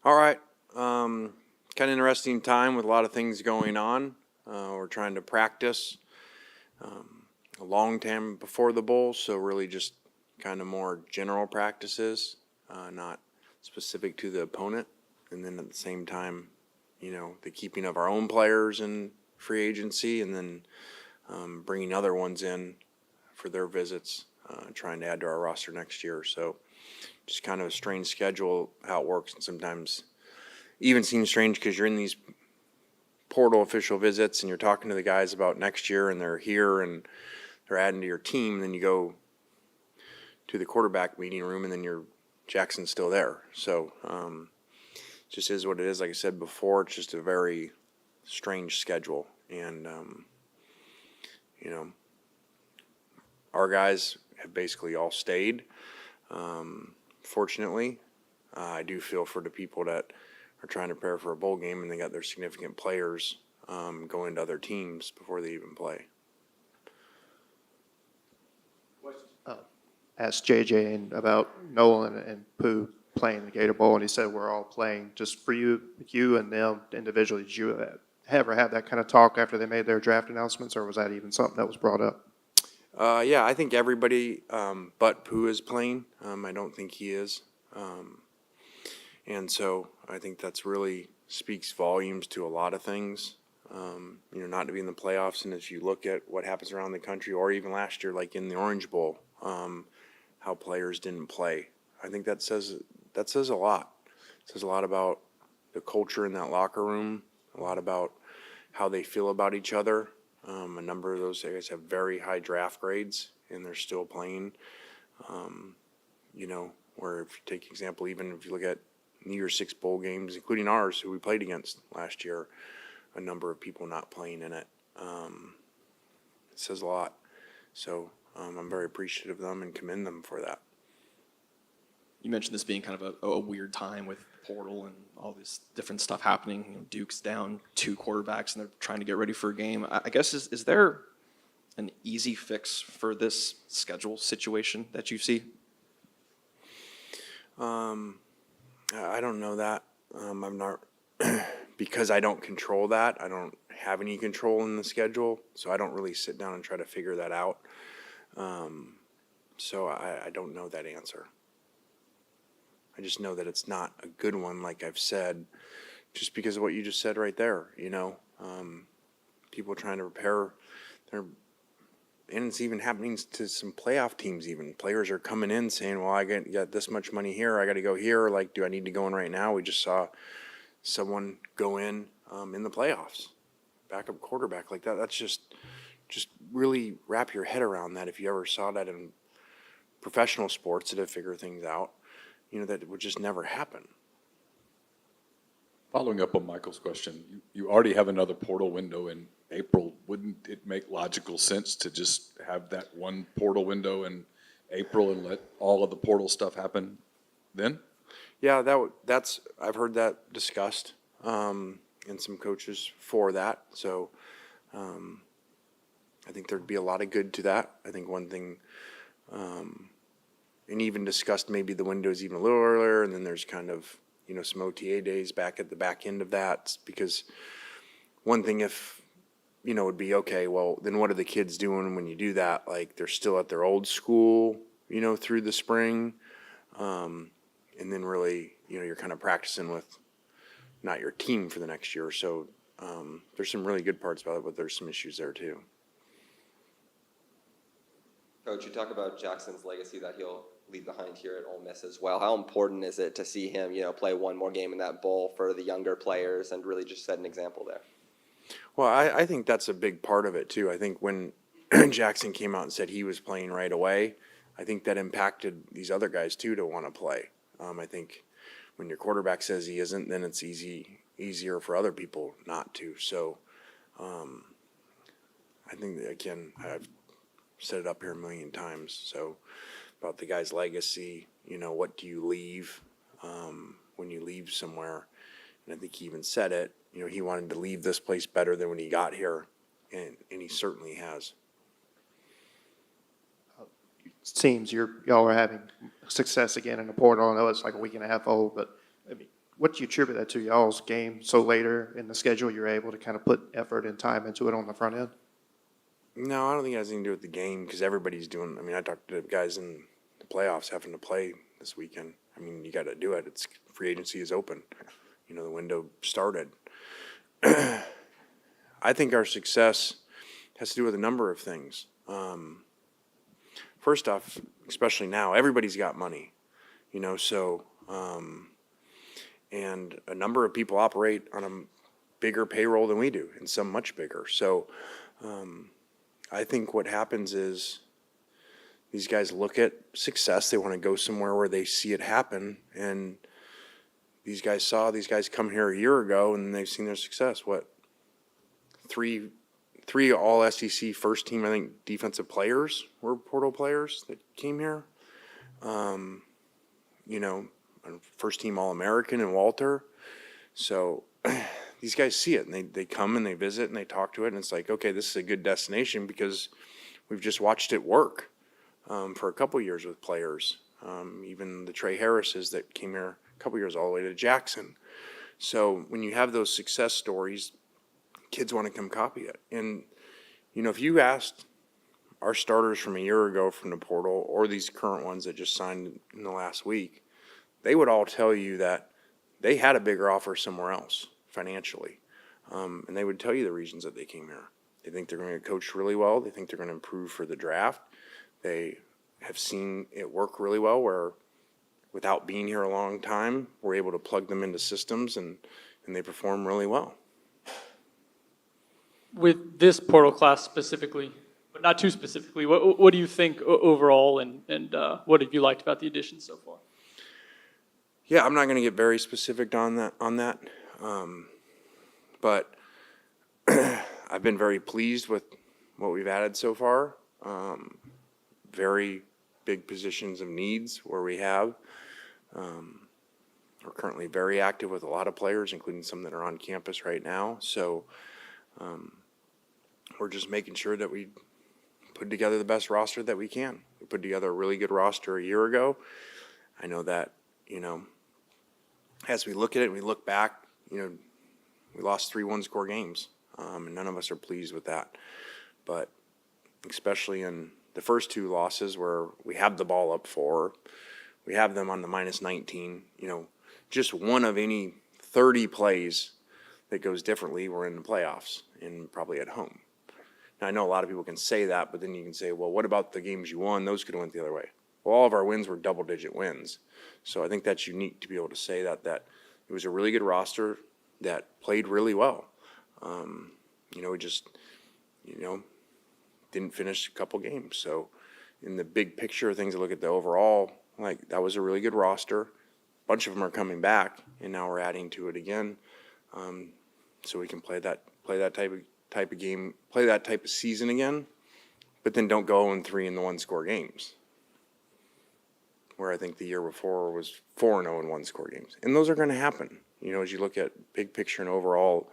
All right. Kind of interesting time with a lot of things going on. We're trying to practice a long time before the bowl, so really just kind of more general practices, not specific to the opponent. And then at the same time, the keeping of our own players in free agency, and then bringing other ones in for their visits, trying to add to our roster next year. So just kind of a strange schedule how it works, and sometimes even seems strange because you're in these portal official visits and you're talking to the guys about next year and they're here and they're adding to your team. Then you go to the quarterback meeting room and then Jackson's still there. So just is what it is. Like I said before, it's just a very strange schedule. And, our guys have basically all stayed. Fortunately, I do feel for the people that are trying to prepare for a bowl game and they got their significant players going to other teams before they even play. Asked JJ about Nolan and Pooh playing the Gator Bowl, and he said we're all playing. Just for you and them individually, did you ever have that kind of talk after they made their draft announcements, or was that even something that was brought up? Yeah, I think everybody but Pooh is playing. I don't think he is. And so I think that's really speaks volumes to a lot of things. Not to be in the playoffs, and as you look at what happens around the country, or even last year, like in the Orange Bowl, how players didn't play. I think that says a lot. It says a lot about the culture in that locker room, a lot about how they feel about each other. A number of those guys have very high draft grades, and they're still playing. Where if you take example, even if you look at New Year's Six bowl games, including ours, who we played against last year, a number of people not playing in it. It says a lot. So I'm very appreciative of them and commend them for that. You mentioned this being kind of a weird time with the portal and all this different stuff happening. Duke's down 2 quarterbacks, and they're trying to get ready for a game. I guess, is there an easy fix for this schedule situation that you see? I don't know that. I'm not because I don't control that. I don't have any control in the schedule, so I don't really sit down and try to figure that out. So I don't know that answer. I just know that it's not a good one, like I've said, just because of what you just said right there. People trying to prepare and it's even happening to some playoff teams. Even players are coming in saying, well, I got this much money here, I got to go here. Like, do I need to go in right now? We just saw someone go in the playoffs, backup quarterback like that. That's just really wrap your head around that. If you ever saw that in professional sports to figure things out, that it would just never happen. Following up on Michael's question, you already have another portal window in April. Wouldn't it make logical sense to just have that one portal window in April and let all of the portal stuff happen then? Yeah, that's I've heard that discussed, and some coaches for that. So I think there'd be a lot of good to that. I think one thing, and even discussed maybe the windows even a little earlier, and then there's kind of some OTA days back at the back end of that, because one thing if would be, okay, well then what are the kids doing when you do that? Like, they're still at their old school through the spring, and then really you're kind of practicing with not your team for the next year. So there's some really good parts about it, but there's some issues there too. Coach, you talk about Jackson's legacy that he'll leave behind here at Ole Miss as well. How important is it to see him, play one more game in that bowl for the younger players and really just set an example there? Well, I think that's a big part of it too. I think when Jackson came out and said he was playing right away, I think that impacted these other guys too to want to play. I think when your quarterback says he isn't, then it's easier for other people not to. So I think that, again, I've said it up here a million times. So about the guy's legacy, what do you leave when you leave somewhere? And I think he even said it, he wanted to leave this place better than when he got here, and he certainly has. It seems y'all are having success again in the portal. I know it's like a week and a half old, but what do you attribute that to? Y'all's game so later in the schedule, you're able to kind of put effort and time into it on the front end? No, I don't think it has anything to do with the game because everybody's doing. I mean, I talked to the guys in the playoffs having to play this weekend. I mean, you got to do it. It's free agency is open. You know, the window started. I think our success has to do with a number of things. First off, especially now, everybody's got money. You know, so and a number of people operate on a bigger payroll than we do, and some much bigger. So. I think what happens is these guys look at success. They want to go somewhere where they see it happen. And these guys come here a year ago and they've seen their success. What? Three all SEC first team, I think, defensive players were portal players that came here. You know, first team All-American and Walter. So these guys see it and they come and they visit and they talk to it and it's like, okay, this is a good destination because we've just watched it work for a couple years with players. Even the Trey Harrises that came here a couple years all the way to Jackson. So when you have those success stories, kids want to come copy it. And, you know, if you asked our starters from a year ago from the portal or these current ones that just signed in the last week, they would all tell you that they had a bigger offer somewhere else financially. And they would tell you the reasons that they came here. They think they're going to get coached really well. They think they're going to improve for the draft. They have seen it work really well where without being here a long time, we're able to plug them into systems and they perform really well. With this portal class specifically, but not too specifically, what do you think overall and what have you liked about the additions so far? Yeah, I'm not going to get very specific on that. But I've been very pleased with what we've added so far. Very big positions of needs where we have. We're currently very active with a lot of players, including some that are on campus right now. So we're just making sure that we put together the best roster that we can. We put together a really good roster a year ago. I know that, you know, as we look at it and we look back, you know, we lost 3 one-score games, and none of us are pleased with that. But especially in the first 2 losses where we have the ball up 4, we have them on the -19, you know, just one of any 30 plays that goes differently, we're in the playoffs and probably at home. Now, I know a lot of people can say that, but then you can say, well, what about the games you won? Those could have went the other way. Well, all of our wins were double-digit wins. So I think that's unique to be able to say that it was a really good roster that played really well. You know, we just, you know, didn't finish a couple games. So in the big picture of things, I look at the overall, like that was a really good roster. A bunch of them are coming back, and now we're adding to it again, so we can play that type of game, play that type of season again, but then don't go 0-3 in the one-score games. Where I think the year before was 4-0 in one-score games. And those are going to happen. You know, as you look at big picture and overall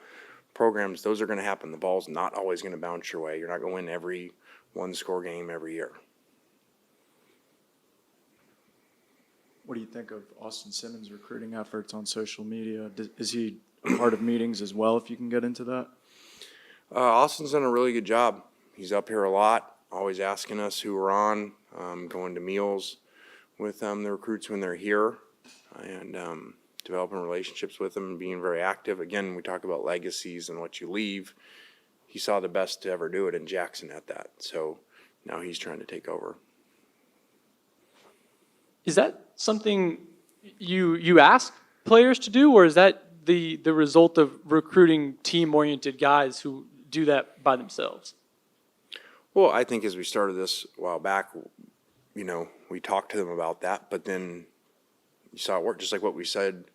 programs, those are going to happen. The ball's not always going to bounce your way. You're not going to win every one-score game every year. What do you think of Austin Simmons' recruiting efforts on social media? Is he a part of meetings as well, if you can get into that? Austin's done a really good job. He's up here a lot, always asking us who we're on, going to meals with the recruits when they're here, and developing relationships with them and being very active. Again, we talk about legacies and what you leave. He saw the best to ever do it in Jackson at that. So now he's trying to take over. Is that something you ask players to do, or is that the result of recruiting team-oriented guys who do that by themselves? Well, I think as we started this a while back, you know, we talked to them about that, but then you saw it work, just like what we said.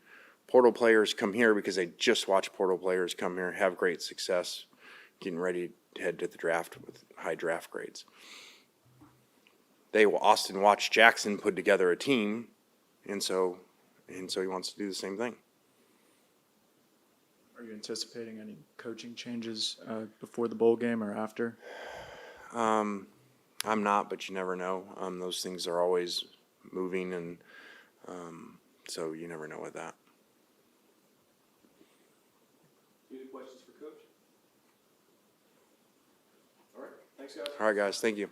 Portal players come here because they just watch portal players come here, have great success, getting ready to head to the draft with high draft grades. Austin watched Jackson put together a team, and so he wants to do the same thing. Are you anticipating any coaching changes before the bowl game or after? I'm not, but you never know. Those things are always moving, and so you never know with that. Any questions for Coach? All right, thanks, guys. All right, guys, thank you.